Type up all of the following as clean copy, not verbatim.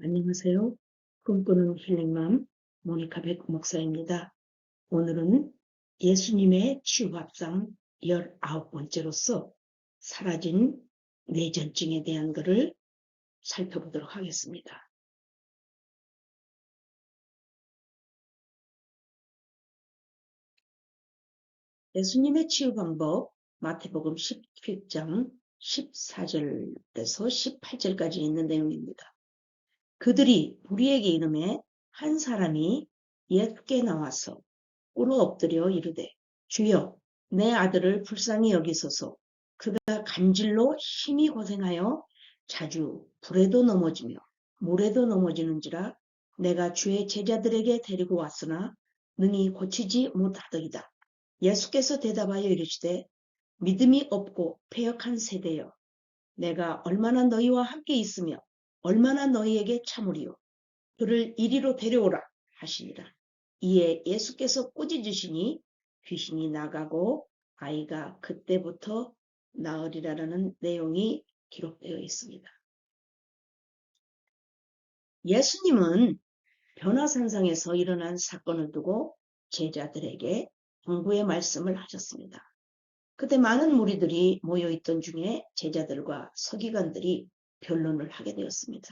안녕하세요. 꿈꾸는 힐링맘 모니카 백 목사입니다. 오늘은 예수님의 치유밥상 19번째로서 사라진 뇌전증에 대한 것을 살펴보도록 하겠습니다. 예수님의 치유 방법 마태복음 17장 14절에서 18절까지 있는 내용입니다. 그들이 우리에게 이름에 한 사람이 예수께 나와서 꿇어 엎드려 이르되 주여 내 아들을 불쌍히 여기소서. 그가 간질로 심히 고생하여 자주 불에도 넘어지며 물에도 넘어지는지라 내가 주의 제자들에게 데리고 왔으나 능히 고치지 못하더이다. 예수께서 대답하여 이르시되 믿음이 없고 패역한 세대여 내가 얼마나 너희와 함께 있으며 얼마나 너희에게 참으리요. 그를 이리로 데려오라 하시니라. 이에 예수께서 꾸짖으시니 귀신이 나가고 아이가 그때부터 나으리라는 내용이 기록되어 있습니다. 예수님은 변화산상에서 일어난 사건을 두고 제자들에게 공부의 말씀을 하셨습니다. 그때 많은 무리들이 모여있던 중에 제자들과 서기관들이 변론을 하게 되었습니다.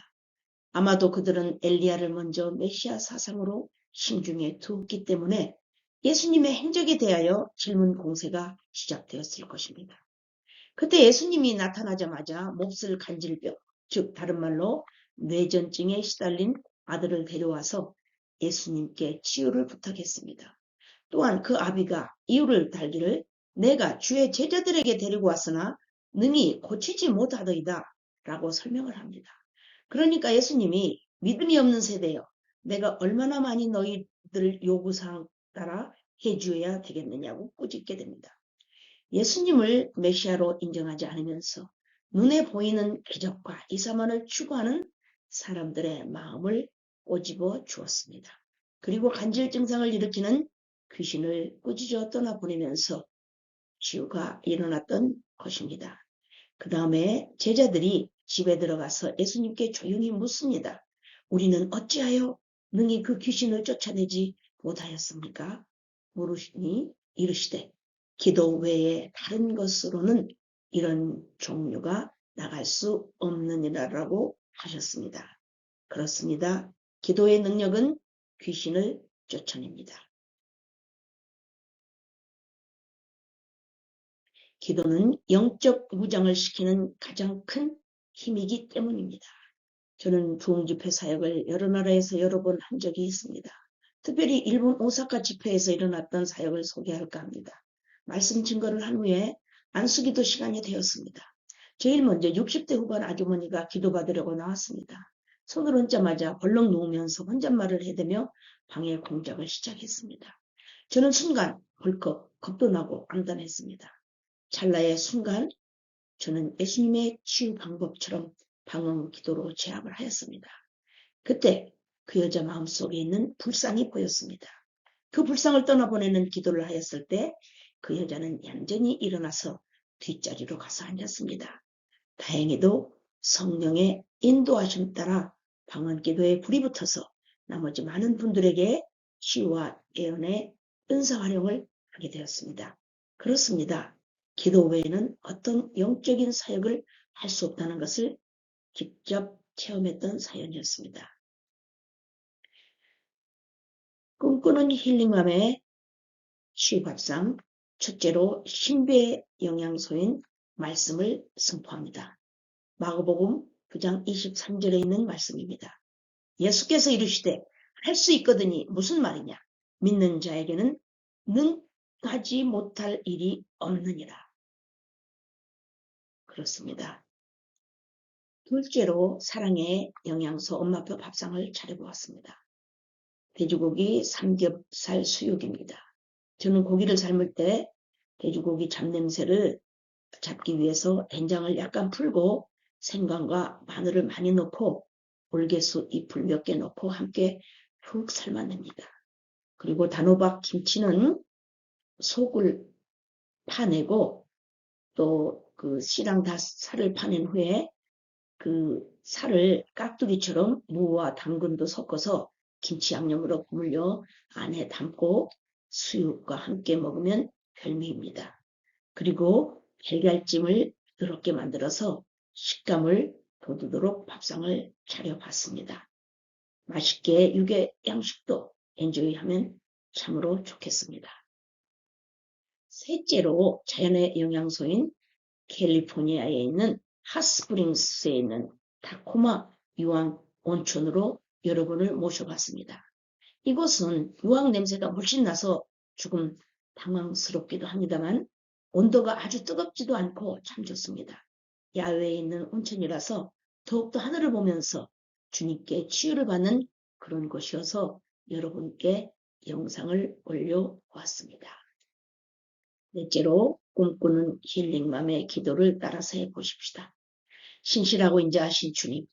아마도 그들은 엘리야를 먼저 메시아 사상으로 신중에 두었기 때문에 예수님의 행적에 대하여 질문 공세가 시작되었을 것입니다. 그때 예수님이 나타나자마자 몹쓸 간질병, 즉 다른 말로 뇌전증에 시달린 아들을 데려와서 예수님께 치유를 부탁했습니다. 또한 그 아비가 이유를 달기를 내가 주의 제자들에게 데리고 왔으나 능히 고치지 못하더이다 라고 설명을 합니다. 그러니까 예수님이 믿음이 없는 세대여 내가 얼마나 많이 너희들 요구사항 따라 해주어야 되겠느냐고 꾸짖게 됩니다. 예수님을 메시아로 인정하지 않으면서 눈에 보이는 기적과 이사만을 추구하는 사람들의 마음을 꼬집어 주었습니다. 그리고 간질 증상을 일으키는 귀신을 꾸짖어 떠나보내면서 치유가 일어났던 것입니다. 그 다음에 제자들이 집에 들어가서 예수님께 조용히 묻습니다. 우리는 어찌하여 능히 그 귀신을 쫓아내지 못하였습니까? 물으시니 이르시되 기도 외에 다른 것으로는 이런 종류가 나갈 수 없느니라라고 하셨습니다. 그렇습니다. 기도의 능력은 귀신을 쫓아냅니다. 기도는 영적 무장을 시키는 가장 큰 힘이기 때문입니다. 저는 부흥집회 사역을 여러 나라에서 여러 번 한 적이 있습니다. 특별히 일본 오사카 집회에서 일어났던 사역을 소개할까 합니다. 말씀 증거를 한 후에 안수기도 시간이 되었습니다. 제일 먼저 60대 후반 아주머니가 기도받으려고 나왔습니다. 손을 얹자마자 벌렁 누우면서 혼잣말을 해대며 방해 공작을 시작했습니다. 저는 순간 벌컥 겁도 나고 암담했습니다. 찰나의 순간 저는 예수님의 치유 방법처럼 방언 기도로 제압을 하였습니다. 그때 그 여자 마음속에 있는 불상이 보였습니다. 그 불상을 떠나보내는 기도를 하였을 때 그 여자는 얌전히 일어나서 뒷자리로 가서 앉았습니다. 다행히도 성령의 인도하심 따라 방언 기도에 불이 붙어서 나머지 많은 분들에게 치유와 예언의 은사 활용을 하게 되었습니다. 그렇습니다. 기도 외에는 어떤 영적인 사역을 할 수 없다는 것을 직접 체험했던 사연이었습니다. 꿈꾸는 힐링맘의 치유밥상 첫째로 신비의 영양소인 말씀을 선포합니다. 마가복음 9장 23절에 있는 말씀입니다. 예수께서 이르시되 할 수 있거든이 무슨 말이냐? 믿는 자에게는 능하지 못할 일이 없느니라. 그렇습니다. 둘째로 사랑의 영양소 엄마표 밥상을 차려보았습니다. 돼지고기 삼겹살 수육입니다. 저는 고기를 삶을 때 돼지고기 잡냄새를 잡기 위해서 된장을 약간 풀고 생강과 마늘을 많이 넣고 올개수 잎을 몇 개 넣고 함께 푹 삶아냅니다. 그리고 단호박 김치는 속을 파내고 또 그 씨랑 다 살을 파낸 후에 그 살을 깍두기처럼 무와 당근도 섞어서 김치 양념으로 버무려 안에 담고 수육과 함께 먹으면 별미입니다. 그리고 달걀찜을 부드럽게 만들어서 식감을 돋우도록 밥상을 차려봤습니다. 맛있게 육의 양식도 엔조이하면 참으로 좋겠습니다. 셋째로 자연의 영양소인 캘리포니아에 있는 핫스프링스에 있는 타코마 유황 온천으로 여러분을 모셔봤습니다. 이곳은 유황 냄새가 물씬 나서 조금 당황스럽기도 합니다만 온도가 아주 뜨겁지도 않고 참 좋습니다. 야외에 있는 온천이라서 더욱더 하늘을 보면서 주님께 치유를 받는 그런 곳이어서 여러분께 영상을 올려보았습니다. 넷째로 꿈꾸는 힐링맘의 기도를 따라서 해보십시다. 신실하고 인자하신 주님,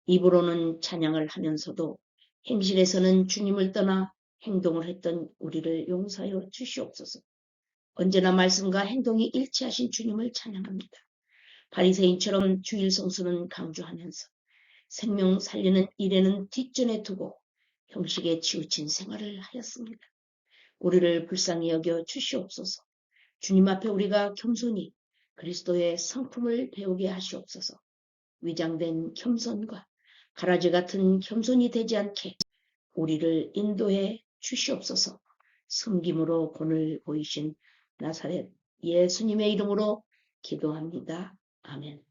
입으로는 찬양을 하면서도 행실에서는 주님을 떠나 행동을 했던 우리를 용서하여 주시옵소서. 언제나 말씀과 행동이 일치하신 주님을 찬양합니다. 바리새인처럼 주일 성수는 강조하면서 생명 살리는 일에는 뒷전에 두고 형식에 치우친 생활을 하였습니다. 우리를 불쌍히 여겨 주시옵소서. 주님 앞에 우리가 겸손히 그리스도의 성품을 배우게 하시옵소서. 위장된 겸손과 가라지 같은 겸손이 되지 않게 우리를 인도해 주시옵소서. 섬김으로 본을 보이신 나사렛 예수님의 이름으로 기도합니다. 아멘.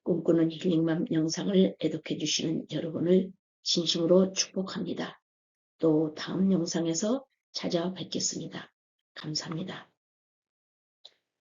꿈꾸는 힐링맘 영상을 애독해 주시는 여러분을 진심으로 축복합니다. 또 다음 영상에서 찾아뵙겠습니다. 감사합니다.